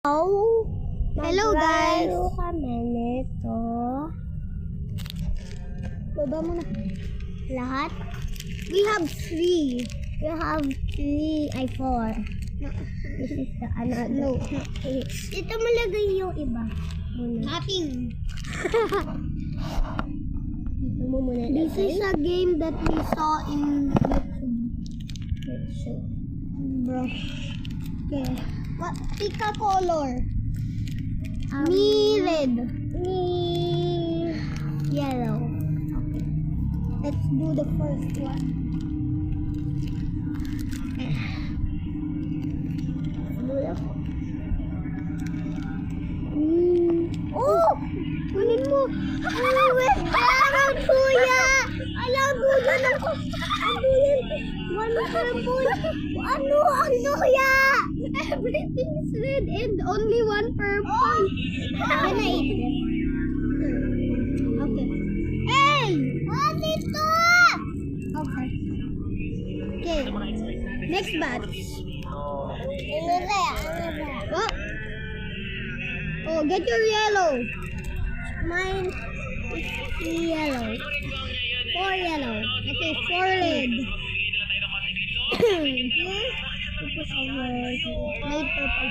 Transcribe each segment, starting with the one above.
Hello guys! Kami nito. Baba mo na. Lahat? We have 3. You have 3, ay 4. This is the another. No. Ito malagay yung iba. Muna. Nothing. Ito mo muna. This is a game that we saw in YouTube. Bro. Okay. What? Pick a color. Um, Me red. Me yellow. Okay. Let's do the first one. Oh! Kunin mo! Oh, wait! Alam, kuya! Alam, kuya na ko! Ano yan? One purple! Ano? Ano ya? Everything's red and only one purple. Can I eat this? Okay. Hey! What ito? Okay. Okay. Next batch. Ano ba? Ano ba? Oh. Oh, get your yellow. Mine is yellow. 4 yellow. Okay, 4 red. Tapos over here. Light purple.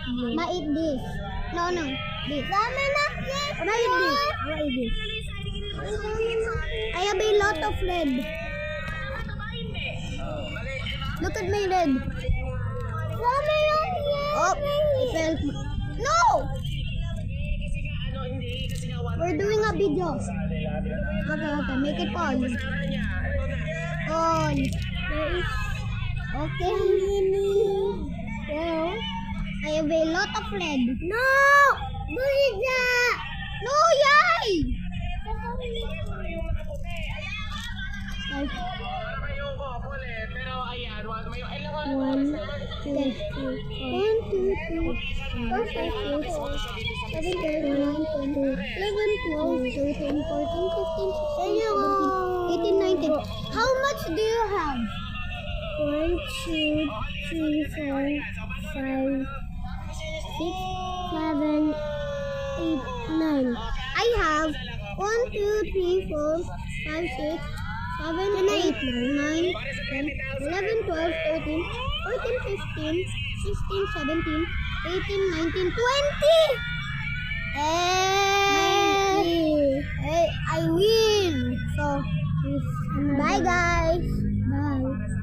I'ma eat this. No, no. This. Dami na yes! I'ma eat this. I'ma eat this. I have a lot of red. Look at my red. Dami yung yes! Oh, it fell. No! We're doing a video. Okay, okay. Make it on. On. Okay. Well, I have a lot of red. No! Buliza! No, yay! One, two, three, 4, 5, 6, 7, 8, 9, 10, 11, 12, 13, 14, 15, 16, 17, 18, 19. How much do you have? 1, 2, 3, 4, 5, 6, 7, 8, 9. I have 1, 2, 3, 4, 5, 6, 7, 8, 9, 10, 11, 12, 13, 14, 15, 16, 17, 18, 19, 20! Hey, I win! So, bye guys!